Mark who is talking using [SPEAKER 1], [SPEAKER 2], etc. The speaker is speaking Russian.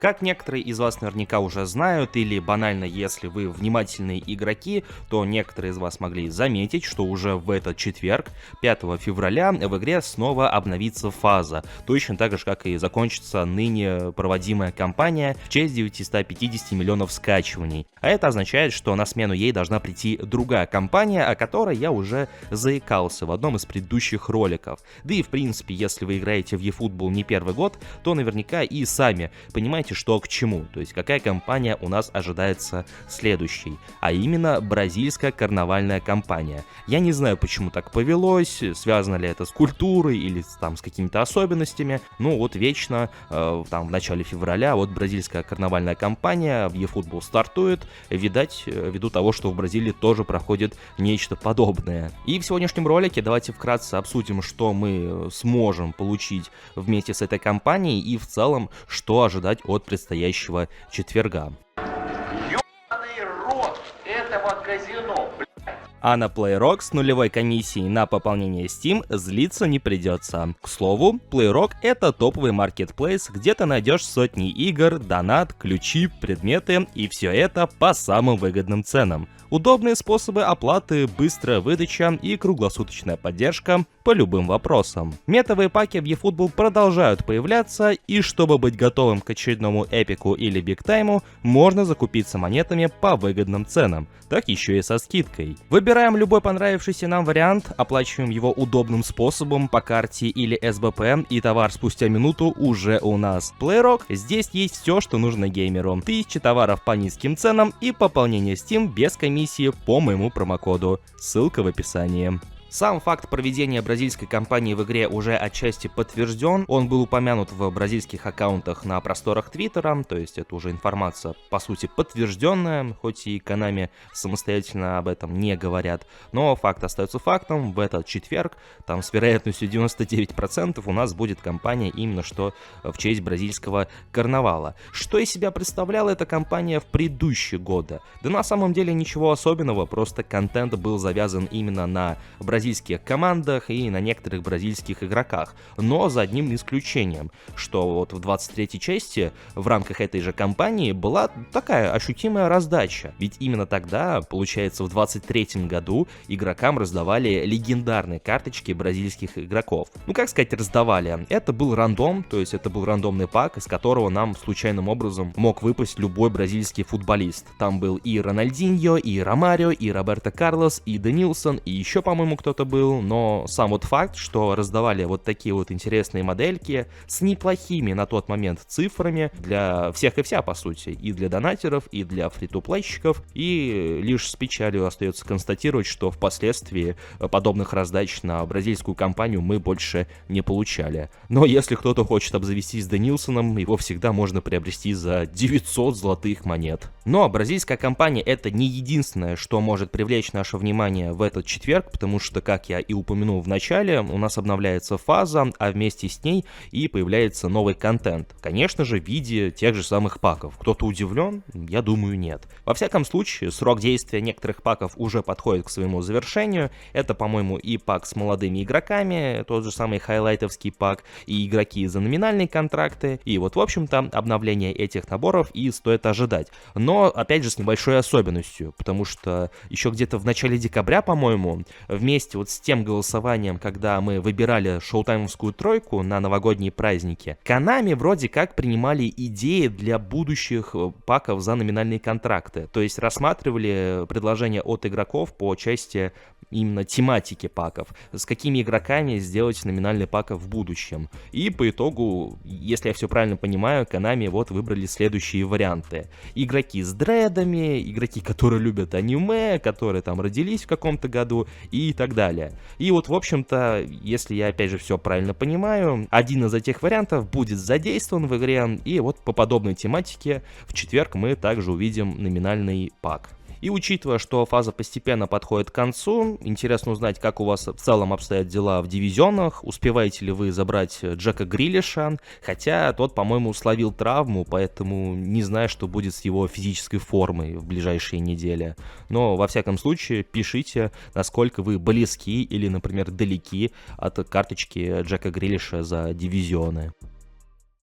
[SPEAKER 1] Как некоторые из вас наверняка уже знают, или банально, если вы внимательные игроки, то некоторые из вас могли заметить, что уже в этот четверг, 5 февраля, в игре снова обновится фаза. Точно так же, как и закончится ныне проводимая кампания в честь 950 миллионов скачиваний. А это означает, что на смену ей должна прийти другая кампания, о которой я уже заикался в одном из предыдущих роликов. Да и в принципе, если вы играете в eFootball не первый год, то наверняка и сами понимаете, что к чему, то есть какая кампания у нас ожидается следующей, а именно бразильская карнавальная кампания. Я не знаю, почему так повелось, связано ли это с культурой или там с какими-то особенностями, ну вот вечно там в начале февраля вот бразильская карнавальная кампания в eFootball стартует, видать, ввиду того, что в Бразилии тоже проходит нечто подобное. И в сегодняшнем ролике давайте вкратце обсудим, что мы сможем получить вместе с этой кампанией и в целом, что ожидать от предстоящего четверга.
[SPEAKER 2] Ёбаный рот этого казино, блядь.
[SPEAKER 1] А на PlayRock с нулевой комиссией на пополнение Steam злиться не придется. К слову, PlayRock — это топовый маркетплейс, где ты найдешь сотни игр, донат, ключи, предметы и все это по самым выгодным ценам. Удобные способы оплаты, быстрая выдача и круглосуточная поддержка по любым вопросам. Метовые паки в eFootball продолжают появляться, и чтобы быть готовым к очередному эпику или бигтайму, можно закупиться монетами по выгодным ценам, так еще и со скидкой. Выбираем любой понравившийся нам вариант, оплачиваем его удобным способом по карте или СБП, и товар спустя минуту уже у нас. PlayRock, здесь есть все, что нужно геймеру. 1000 товаров по низким ценам и пополнение Steam без комиссии по моему промокоду. Ссылка в описании. Сам факт проведения бразильской кампании в игре уже отчасти подтвержден, он был упомянут в бразильских аккаунтах на просторах Твиттера, то есть это уже информация по сути подтвержденная, хоть и Konami самостоятельно об этом не говорят, но факт остается фактом, в этот четверг, там с вероятностью 99% у нас будет кампания именно что в честь бразильского карнавала. Что из себя представляла эта кампания в предыдущие годы? Да на самом деле ничего особенного, просто контент был завязан именно на бразильских командах и на некоторых бразильских игроках, но за одним исключением, что вот в 23-й части в рамках этой же кампании была такая ощутимая раздача, ведь именно тогда, получается в 23-м году, игрокам раздавали легендарные карточки бразильских игроков. Ну как сказать раздавали, это был рандом, то есть это был рандомный пак, из которого нам случайным образом мог выпасть любой бразильский футболист. Там был и Рональдиньо, и Ромарио, и Роберто Карлос, и Денилсон, и еще, по-моему, кто-то был, но сам вот факт, что раздавали вот такие вот интересные модельки с неплохими на тот момент цифрами для всех и вся, по сути, и для донатеров, и для фри-то-плейщиков, и лишь с печалью остается констатировать, что впоследствии подобных раздач на бразильскую компанию мы больше не получали. Но если кто-то хочет обзавестись Денилсоном, его всегда можно приобрести за 900 золотых монет. Но бразильская компания — это не единственное, что может привлечь наше внимание в этот четверг, потому что, как я и упомянул в начале, у нас обновляется фаза, а вместе с ней и появляется новый контент. Конечно же, в виде тех же самых паков. Кто-то удивлен? Я думаю, нет. Во всяком случае, срок действия некоторых паков уже подходит к своему завершению. Это, по-моему, и пак с молодыми игроками, тот же самый хайлайтовский пак, и игроки за номинальные контракты. И вот, в общем-то, обновление этих наборов и стоит ожидать. Но, опять же, с небольшой особенностью, потому что еще где-то в начале декабря, по-моему, вместе вот с тем голосованием, когда мы выбирали шоутаймовскую тройку на новогодние праздники, Konami вроде как принимали идеи для будущих паков за номинальные контракты. То есть рассматривали предложения от игроков по части именно тематики паков, с какими игроками сделать номинальный пак в будущем. И по итогу, если я все правильно понимаю, Konami вот выбрали следующие варианты. Игроки с дредами, игроки, которые любят аниме, которые там родились в каком-то году и так далее. И вот, в общем-то, если я опять же все правильно понимаю, один из этих вариантов будет задействован в игре, и вот по подобной тематике в четверг мы также увидим номинальный пак. И учитывая, что фаза постепенно подходит к концу, интересно узнать, как у вас в целом обстоят дела в дивизионах, успеваете ли вы забрать Джека Грилиша, хотя тот, по-моему, словил травму, поэтому не знаю, что будет с его физической формой в ближайшие недели. Но, во всяком случае, пишите, насколько вы близки или, например, далеки от карточки Джека Грилиша за дивизионы.